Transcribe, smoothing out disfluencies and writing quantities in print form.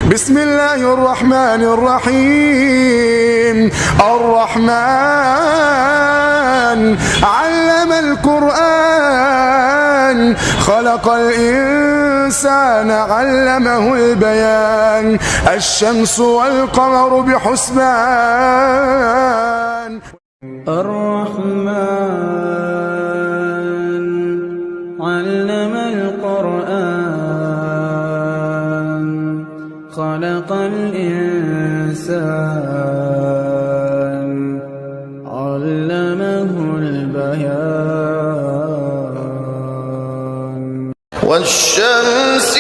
بسم الله الرحمن الرحيم. الرحمن علم القرآن، خلق الإنسان علمه البيان، الشمس والقمر بحسبان. الرحمن علم القرآن، خلق الإنسان علمه البيان. والشمس